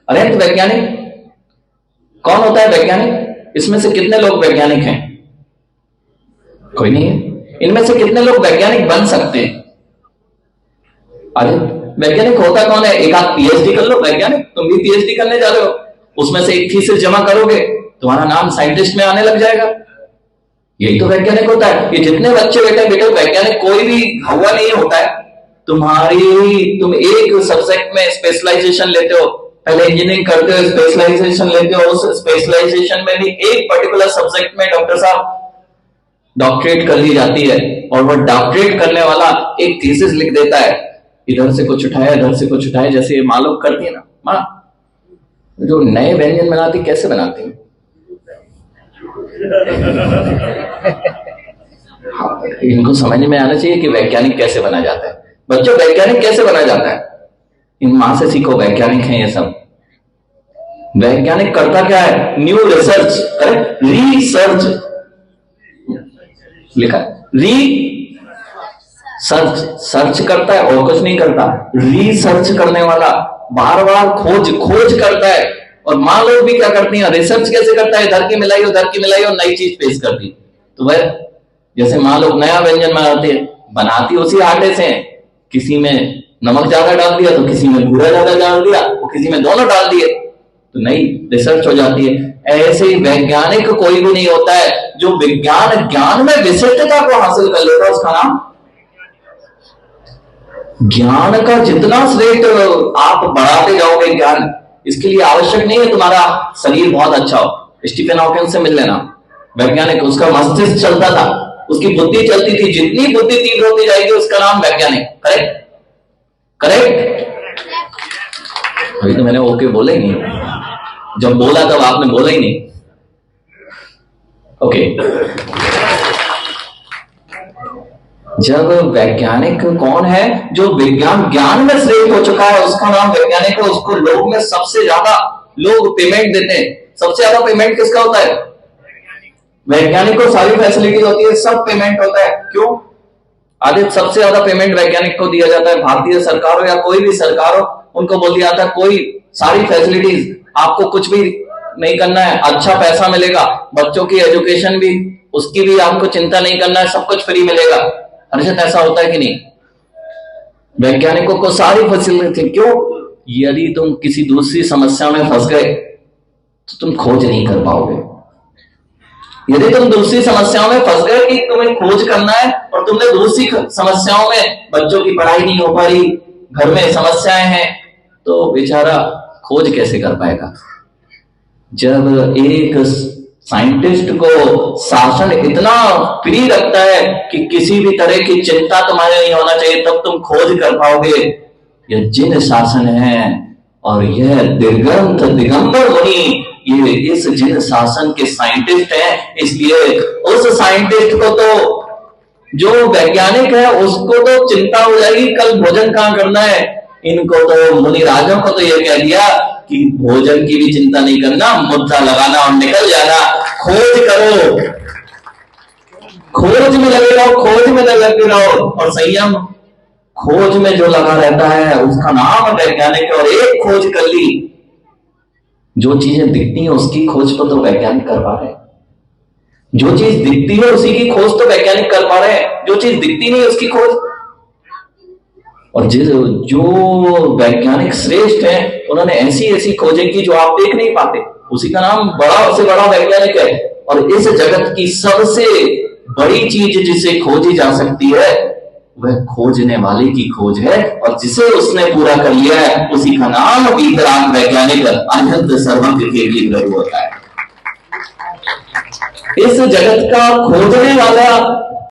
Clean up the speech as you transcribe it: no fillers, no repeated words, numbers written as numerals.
अरे वैज्ञानिक कौन होता है? वैज्ञानिक, इसमें से कितने लोग वैज्ञानिक हैं? कोई नहीं है। इनमें से कितने लोग वैज्ञानिक बन सकते हैं? अरे वैज्ञानिक होता कौन है? एक आध पीएचडी कर लो वैज्ञानिक, तुम भी पीएचडी करने जा रहे हो, उसमें से एक थीसिस जमा करोगे, तुम्हारा नाम साइंटिस्ट में आने लग जाएगा। यही तो वैज्ञानिक होता है। ये जितने बच्चे बेटे वैज्ञानिक कोई भी हुआ नहीं होता है। तुम एक सब्जेक्ट में स्पेशलाइजेशन लेते हो, पहले इंजीनियरिंग करते हो, स्पेशलाइजेशन लेते हो, उस स्पेशलाइजेशन में भी एक पर्टिकुलर सब्जेक्ट में डॉक्टर साहब डॉक्टरेट कर ली जाती है, और वो डॉक्टरेट करने वाला एक थीसिस लिख देता है, इधर से कुछ उठाया इधर से कुछ उठाया, जैसे माँ लोग करती है ना, माँ जो नए व्यंजन बनाती कैसे बनाती है? हाँ, इनको समझ में आना चाहिए कि वैज्ञानिक कैसे बना जाता है। बच्चों वैज्ञानिक कैसे बना जाता है? इन मां से सीखो, वैज्ञानिक हैं ये सब। वैज्ञानिक करता क्या है? न्यू रिसर्च, करेक्ट, रिसर्च लिखा, सर्च करता है और कुछ नहीं करता। रिसर्च करने वाला बार बार खोज करता है। और मां लोग भी क्या करती हैं? रिसर्च कैसे करता है? इधर की मिलाई और नई चीज पेश करती। तो वह जैसे मां लोग नया व्यंजन बनाती उसी आटे से, किसी में नमक ज्यादा डाल दिया तो किसी में भूरा ज्यादा डाल दिया, तो किसी में दोनों डाल दिए, तो नई रिसर्च हो जाती है। ऐसे ही वैज्ञानिक कोई भी नहीं होता है जो ज्ञान में विशिष्टता को हासिल कर लेता, उसका नाम ज्ञान का जितना श्रेष्ठ आप बढ़ाते जाओगे ज्ञान, इसके लिए आवश्यक नहीं है तुम्हारा शरीर बहुत अच्छा हो। स्टीफन हॉकिंस से मिल लेना, वैज्ञानिक, उसका मस्तिष्क चलता था, उसकी बुद्धि चलती थी, जितनी बुद्धि तीव्र होती जाएगी उसका नाम वैज्ञानिक। Correct correct. अभी तो मैंने ओके बोला ही नहीं, जब बोला तब आपने बोला ही नहीं। ओके, जब वैज्ञानिक कौन है? जो ज्ञान में श्रेष्ठ हो चुका है, उसका नाम वैज्ञानिक है। उसको लोग में सबसे ज्यादा लोग पेमेंट देते हैं। सबसे ज्यादा पेमेंट किसका होता है? वैज्ञानिक को सारी फैसिलिटी होती है, सब पेमेंट होता है। क्यों? आदित्य, सबसे ज्यादा पेमेंट वैज्ञानिक को दिया जाता है। भारतीय सरकार हो या कोई भी सरकार हो, उनको बोल दिया जाता है कोई सारी फैसिलिटीज, आपको कुछ भी नहीं करना है, अच्छा पैसा मिलेगा, बच्चों की एजुकेशन भी, उसकी भी आपको चिंता नहीं करना है, सब कुछ फ्री मिलेगा। हर्षित, ऐसा होता है कि नहीं? वैज्ञानिकों को सारी फैसिलिटी। क्यों? यदि तुम किसी दूसरी समस्या में फंस गए तो तुम खोज नहीं कर पाओगे। यदि तुम दूसरी समस्याओं में फंस गए कि तुम्हें खोज करना है और तुमने दूसरी समस्याओं में, बच्चों की पढ़ाई नहीं हो पा रही, घर में समस्याएं हैं, तो बेचारा खोज कैसे कर पाएगा? जब एक साइंटिस्ट को शासन इतना फ्री रखता है कि किसी भी तरह की चिंता तुम्हारे नहीं होना चाहिए, तब तुम खोज कर पाओगे। यह जिन शासन है, और यह दिगंबर मुनि, ये इस जिन शासन के साइंटिस्ट हैं। इसलिए उस साइंटिस्ट को तो, जो वैज्ञानिक है, उसको तो चिंता हो जाएगी कल भोजन कहां करना है। इनको तो, मुनि राजों को तो यह कह दिया कि भोजन की भी चिंता नहीं करना, मुद्दा लगाना और निकल जाना। खोज करो, खोज में लगे रहो, खोज में लगे रहो, और संयम खोज में जो लगा रहता है उसका नाम वैज्ञानिक है। और एक खोज कर ली, जो चीजें दिखती हैं उसकी खोज तो वैज्ञानिक कर पा रहे हैं। जो चीज दिखती है उसी की खोज तो वैज्ञानिक कर पा रहे हैं, जो चीज दिखती नहीं उसकी खोज। और जो वैज्ञानिक श्रेष्ठ हैं, उन्होंने ऐसी खोजें की जो आप देख नहीं पाते, उसी का नाम बड़ा से बड़ा वैज्ञानिक है। और इस जगत की सबसे बड़ी चीज जिसे खोजी जा सकती है, वह खोजने वाले की खोज है, और जिसे उसने पूरा कर लिया है उसी का नाम वीतराग वैज्ञानिक अनंत सर्वज्ञ के लिए होता है। इस जगत का खोजने वाला